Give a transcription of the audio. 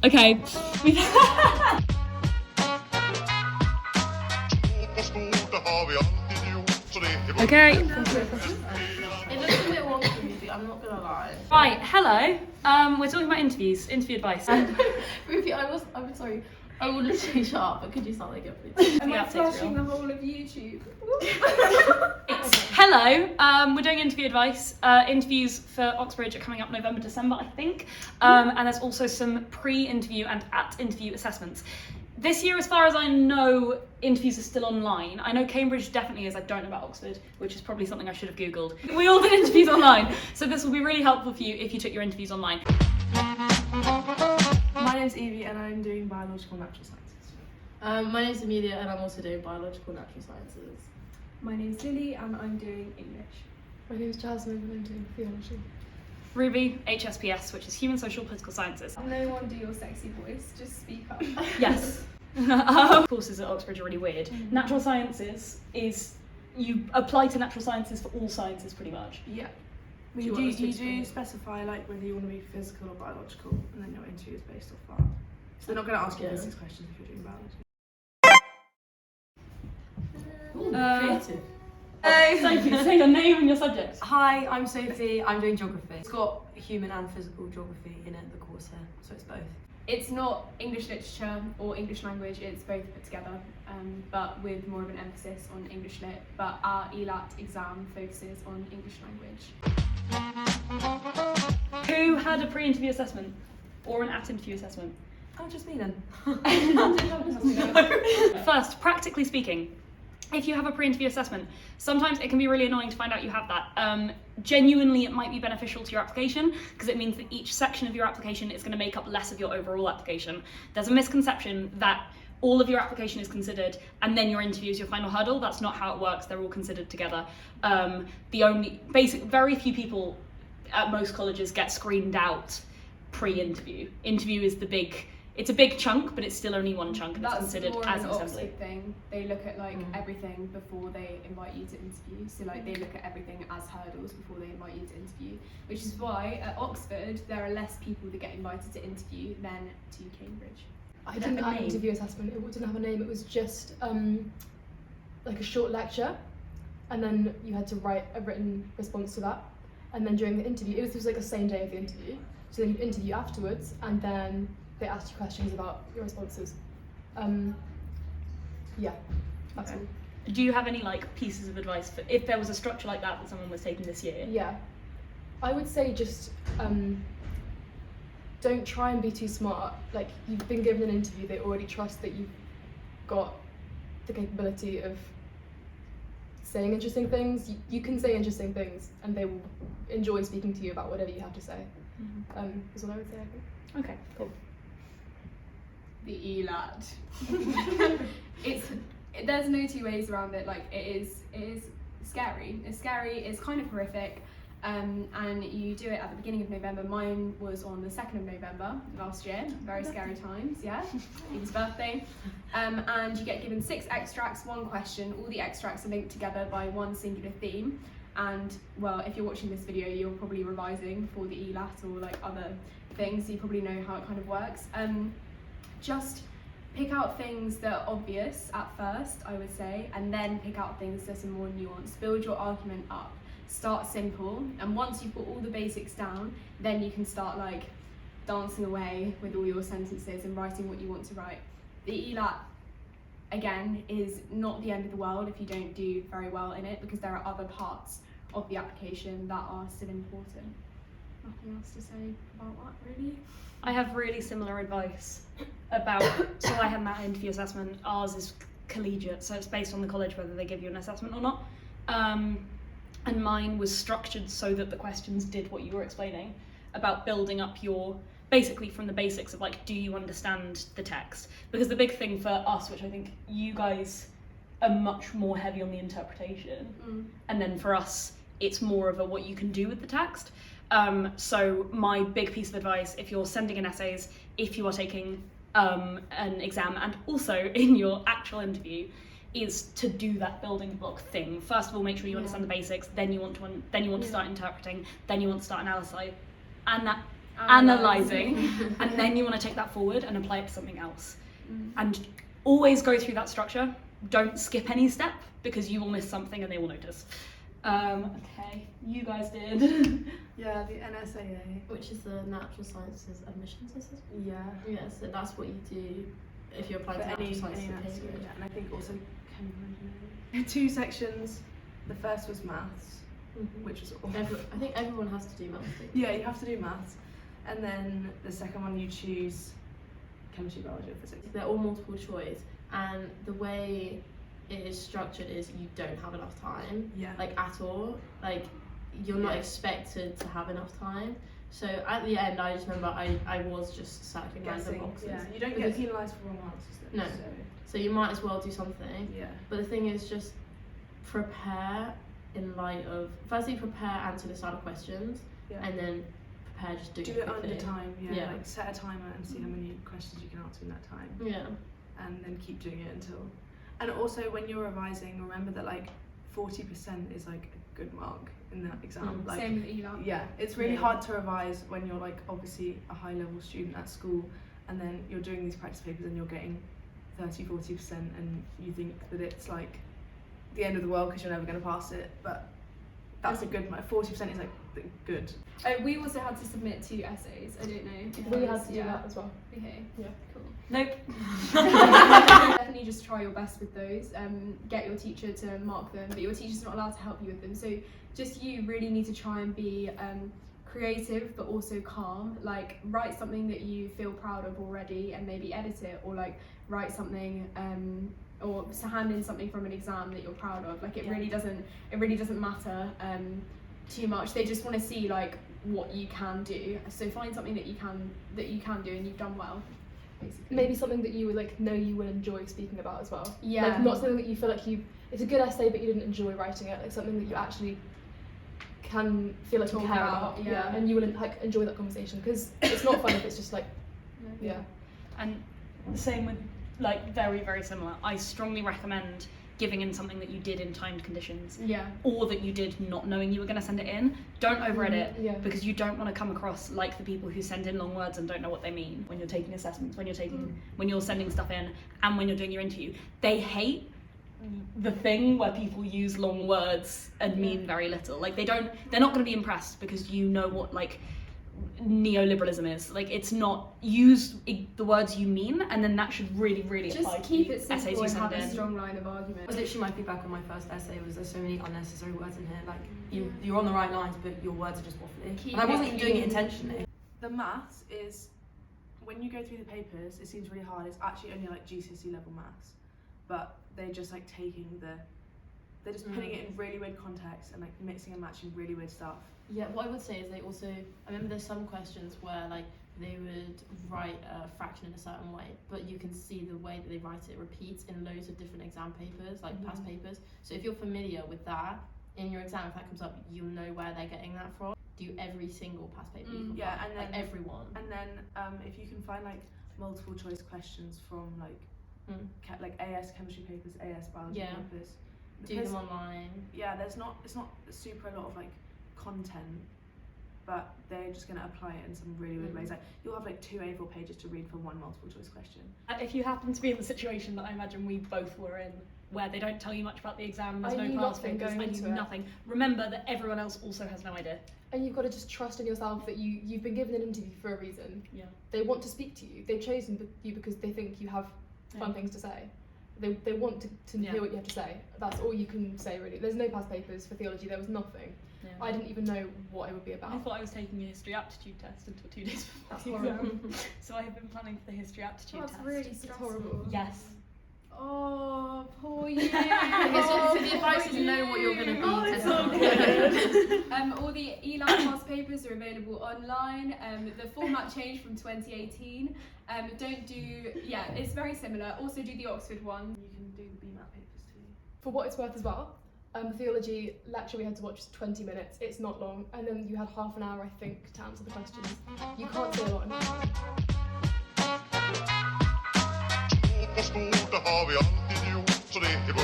Okay. Okay. It looks a bit wonky, I'm not gonna lie. Right, hello. We're talking about interview advice. Ruby, I'm sorry. I will literally shut up, but could you start again, please? Am I flashing the whole of YouTube? Hello, we're doing interview advice. Interviews for Oxbridge are coming up November, December, I think. And there's also some pre-interview and at-interview assessments. This year, as far as I know, interviews are still online. I know Cambridge definitely is. I don't know about Oxford, which is probably something I should have Googled. We all did interviews online, so this will be really helpful for you if you took your interviews online. My name's Evie and I'm doing biological natural sciences. My name's Amelia and I'm also doing biological natural sciences. My name's Lily and I'm doing English. My name's Jasmine and I'm doing theology. Ruby, HSPS, which is Human Social Political Sciences. No one do your sexy voice, just speak up. Yes. Courses at Oxbridge are really weird. Natural sciences is, you apply to natural sciences for all sciences pretty much. Yeah. Do You you want us to do explain? specify like whether you want to be physical or biological, and then your interview is based off that. So they're not going to ask you Yeah. business questions if you're doing biology. Creative. Sophie, say your name and your subject. Hi, I'm Sophie. I'm doing geography. It's got human and physical geography in it, the course here, so it's both. It's not English literature or English language, it's both put together, but with more of an emphasis on English lit, but our ELAT exam focuses on English language. Who had a pre-interview assessment or an at-interview assessment? Oh, just me then. First, practically speaking, if you have a pre-interview assessment, sometimes it can be really annoying to find out you have that. Genuinely, it might be beneficial to your application because it means that each section of your application is going to make up less of your overall application. There's a misconception that all of your application is considered and then your interview is your final hurdle. That's not how it works. They're all considered together. Very few people at most colleges get screened out pre-interview. Interview is it's a big chunk, but it's still only one chunk and it's considered more as an an assembly. Oxford thing. They look at everything before they invite you to interview. So they look at everything as hurdles before they invite you to interview. Which is why at Oxford there are less people that get invited to interview than to Cambridge. I did an interview assessment. It didn't have a name. It was just like a short lecture, and then you had to write a written response to that. And then during the interview, it was like the same day of the interview. So then you interview afterwards, and then they asked you questions about your responses. Yeah, that's all. Do you have any pieces of advice for if there was a structure like that someone was taking this year? Yeah, I would say just don't try and be too smart. Like, you've been given an interview, they already trust that you've got the capability of saying interesting things. You can say interesting things and they will enjoy speaking to you about whatever you have to say. Is what I would say, I think. Okay, cool. The ELAT. There's no two ways around it. It is scary. It's scary. It's kind of horrific. And you do it at the beginning of November. Mine was on the 2nd of November last year. Very scary times, yeah. His birthday. And you get given 6 extracts, 1 question. All the extracts are linked together by one singular theme. And well, if you're watching this video, you're probably revising for the ELAT or other things, so you probably know how it kind of works. Just pick out things that are obvious at first, I would say, and then pick out things that are more nuanced. Build your argument up. Start simple, and once you've got all the basics down, then you can start dancing away with all your sentences and writing what you want to write. The ELAT, again, is not the end of the world if you don't do very well in it, because there are other parts of the application that are still important. Nothing else to say about that, really. I have really similar advice about, so I had that interview assessment. Ours is collegiate, so it's based on the college whether they give you an assessment or not. And mine was structured so that the questions did what you were explaining about building up basically from the basics of do you understand the text? Because the big thing for us, which I think you guys are much more heavy on the interpretation, and then for us, it's more of a what you can do with the text. So my big piece of advice, if you're sending in essays, if you are taking an exam, and also in your actual interview, is to do that building block thing. First of all, make sure you understand the basics. Then you want to start interpreting. Then you want to start analysing, and then you want to take that forward and apply it to something else. And always go through that structure. Don't skip any step, because you will miss something and they will notice. Okay, you guys did. Yeah, the NSAA. Which is the Natural Sciences Admissions Assessment. Yeah. Yeah, so that's what you do if you're applying For to any Natural Sciences. natural, yeah. And I think also chemical engineering. 2 sections. The first was maths, which was awful. I think everyone has to do maths. Yeah, you have to do maths. And then the second one you choose chemistry, biology, or physics. They're all multiple choice, and the way it is structured is you don't have enough time, Yeah. like at all. Like you're not expected to have enough time. So at the end, I just remember I was just sacking random Guessing. boxes. Yeah. You don't get penalised for wrong answers though. No. So, So you might as well do something. yeah. But the thing is, just prepare in light of, firstly prepare answer the style of questions, Yeah. and then prepare just doing Do it it under quickly. time, yeah. Yeah. Like set a timer and see how many questions you can answer in that time. Yeah. And then keep doing it until. And also when you're revising, remember that like 40% is like a good mark in that exam. Like, Same with ELA. yeah, it's really Yeah. hard to revise when you're like obviously a high level student at school, and then you're doing these practice papers and you're getting 30-40%, and you think that it's like the end of the world because you're never going to pass it, but that's a good mark. 40% is like good. We also had to submit 2 essays. I don't know. if We that had was- to do that as well. Okay. Yeah. Cool. Nope. Definitely just try your best with those. Get your teacher to mark them, but your teacher's not allowed to help you with them. So just you really need to try and be creative, but also calm. Like write something that you feel proud of already, and maybe edit it, or like write something. Or to hand in something from an exam that you're proud of. Like it really doesn't matter too much. They just want to see like what you can do. So find something that you can do and you've done well, basically. Maybe something that you would like know you will enjoy speaking about as well. Yeah. Like not something that you feel like it's a good essay but you didn't enjoy writing it. Like something that you actually can feel like Talk you care about, about. yeah. And you will like enjoy that conversation, because it's not fun if it's just like yeah. And the same with, like, very, very similar. I strongly recommend giving in something that you did in timed conditions, Yeah. or that you did not knowing you were going to send it in. Don't over-edit, Yeah. because you don't want to come across like the people who send in long words and don't know what they mean when you're taking assessments, when you're sending stuff in, and when you're doing your interview. They hate the thing where people use long words and mean very little. Like they're not going to be impressed, because you know what like neoliberalism is. Like it's not, use the words you mean, and then that should really apply Just to keep the it essays simple you and have send a in. strong line of argument. That was literally my feedback on my first essay, was there's so many unnecessary words in here. Like you're on the right lines, but your words are just waffly. Keep And I it wasn't even doing it clean. intentionally. The maths is, when you go through the papers, it seems really hard. It's actually only like GCSE level maths, but they're just like they're just putting it in really weird context and like mixing and matching really weird stuff. Yeah, what I would say is they also, I remember there's some questions where like they would write a fraction in a certain way, but you can see the way that they write it repeats in loads of different exam papers, like past papers. So if you're familiar with that, in your exam, if that comes up, you'll know where they're getting that from. Do every single past paper you can Yeah, find, and like then everyone. And then if you can find like multiple choice questions from like like AS chemistry papers, AS biology Yeah. papers. Do them online. Yeah, it's not super a lot of like content, but they're just going to apply it in some really weird ways. Like you'll have like 2 A4 pages to read for one multiple choice question. If you happen to be in the situation that I imagine we both were in, where they don't tell you much about the exam, there's I no knew past nothing papers, going I knew into it. nothing. Remember that everyone else also has no idea. And you've got to just trust in yourself that you've been given an interview for a reason. Yeah. They want to speak to you. They've chosen you because they think you have fun things to say. They want to hear what you have to say. That's all you can say, really. There's no past papers for theology. There was nothing. Yeah. I didn't even know what it would be about. I thought I was taking a history aptitude test until 2 days before That's the horrible. exam. So I have been planning for the history aptitude That's test. really It's stressful. horrible. Yes. Oh, poor you. I guess so the advice is know what you're going to be. Oh, it's tested all on. good. All the ELA past papers are available online. The format changed from 2018. It's very similar. Also do the Oxford one. You can do the BMAT papers too. For what it's worth as well, the theology lecture we had to watch was 20 minutes. It's not long. And then you had half an hour, I think, to answer the questions. You can't say a lot in it. På stort, det har vi alltid gjort, så det är väl